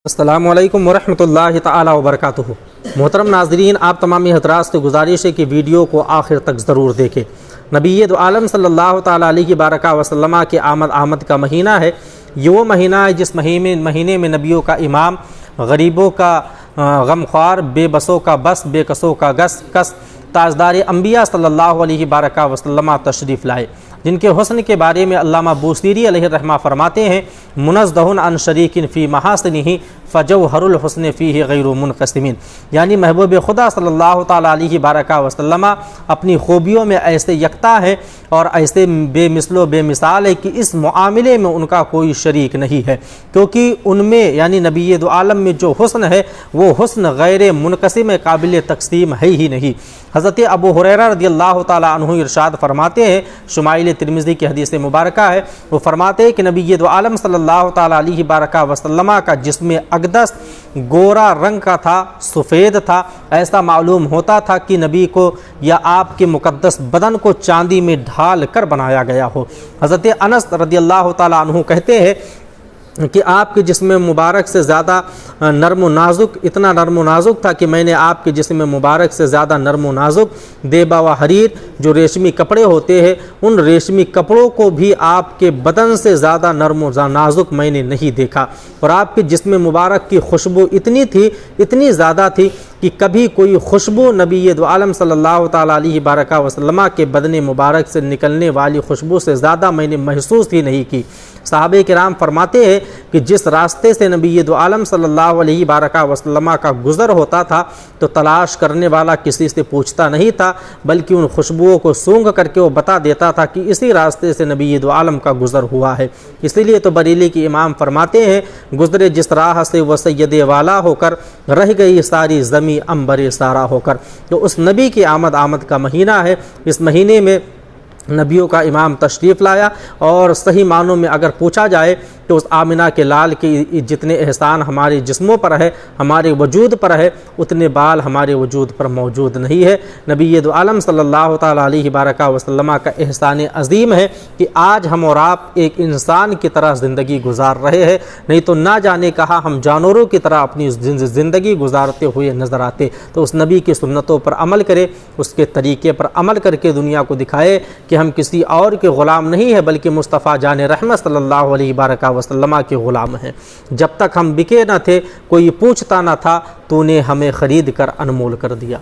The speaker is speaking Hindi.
अस्सलामुअलैकुम वरहमतुल्लाहि तआला वबरकातुहू। मोहतरम नाज़रीन, आप तमामी हज़रात से गुजारिश है कि वीडियो को आखिर तक ज़रूर देखें। नबी दो आलम सल्लल्लाहु तआला अलैहि बारका वसल्लम के आमद का महीना है। ये वो महीना है जिस महीने में नबियों का इमाम, गरीबों का गमख्वार, बेबसों का बस, बेकसों का कस, ताजदार अम्बिया सल्लल्लाहु अलैहि बारका वसल्लम तशरीफ़ लाए, जिनके हुस्न के बारे में अल्लामा बूसीरी अलैहि रहमा फरमाते हैं, मुनज़्ज़हुन अन शरीकिन फ़ी महासिनिही फ़जौहरुल हुस्न फ़ीही गैरु मुनक़सिमिन। यानी महबूब खुदा सल्लल्लाहु तआला अलैहि बारका वसल्लम अपनी खूबियों में ऐसे यकता है और ऐसे बेमिसलो बेमिसाल है कि इस मुआमले में उनका कोई शरीक नहीं है, क्योंकि उनमें यानी नबी दो आलम में जो हुस्न है वो हुस्न गैर मुनक़सिम काबिल तक़सीम है ही नहीं। हज़रत अबू हुरैरा रज़ियल्लाहु ताला अन्हु इरशाद फरमाते हैं, शुमाइल तिरमिज़ी की हदीस मुबारका है, वो फरमाते हैं कि नबी दो आलम सल्लल्लाहु ताला अलैहि बारका वसल्लम का जिस्म अक़दस गोरा रंग का था, सफ़ेद था। ऐसा मालूम होता था कि नबी को या आपके मुक़द्दस बदन को चांदी में ढाल कर बनाया गया हो। हज़रत अनस रज़ियल्लाहु ताला अन्हु कहते हैं कि आपके जिस्म मुबारक से ज़्यादा नरम व नाजुक, इतना नरम व नाजुक था कि मैंने आपके जिस्म मुबारक से ज़्यादा नरम व नाजुक देबा व हरीर जो रेशमी कपड़े होते हैं, उन रेशमी कपड़ों को भी आपके बदन से ज़्यादा नरम व नाजुक मैंने नहीं देखा। और आपके जिस्म मुबारक की खुशबू इतनी थी, इतनी ज़्यादा थी कि कभी कोई खुशबू नबी दो आलम सल्लल्लाहु ताला अलैहि बारका वसल्लम के बदन मुबारक से निकलने वाली खुशबू से ज़्यादा मैंने महसूस ही नहीं की। सहाबे किराम फरमाते हैं कि जिस रास्ते से नबी दो आलम सल्लल्लाहु अलैहि बारका वसल्लम का गुज़र होता था तो तलाश करने वाला किसी से पूछता नहीं था, बल्कि उन खुशबुओं को सूंघ करके वो बता देता था कि इसी रास्ते से नबी दो आलम का गुज़र हुआ है। इसीलिए तो बरेली के इमाम फरमाते हैं, गुज़रे जिस राह से वह सैयदे वाला होकर, रह गई सारी ज़मी अंबरे सारा होकर। तो उस नबी की आमद का महीना है। इस महीने में नबियों का इमाम तशरीफ़ लाया और सही मानों में अगर पूछा जाए तो उस आमिना के लाल के जितने एहसान हमारे जिस्मों पर है, हमारे वजूद पर है, उतने बाल हमारे वजूद पर मौजूद नहीं है। नबी दो आलम सल्लल्लाहु ताला अलैहि बारका वसल्लम का एहसान अज़ीम है कि आज हम और आप एक इंसान की तरह ज़िंदगी गुजार रहे हैं, नहीं तो ना जाने कहा हम जानवरों की तरह अपनी ज़िंदगी गुजारते हुए नज़र आते। तो उस नबी की सुन्नतों पर अमल करें, उसके तरीक़े पर अमल करके दुनिया को दिखाए कि हम किसी और के ग़ुलाम नहीं है, बल्कि मुस्तफ़ा जान रहमत सल्लल्लाहु अलैहि बारका वसल्लम के ग़ुलाम हैं। जब तक हम बिके न थे, कोई पूछता न था, तूने हमें ख़रीद कर अनमोल कर दिया।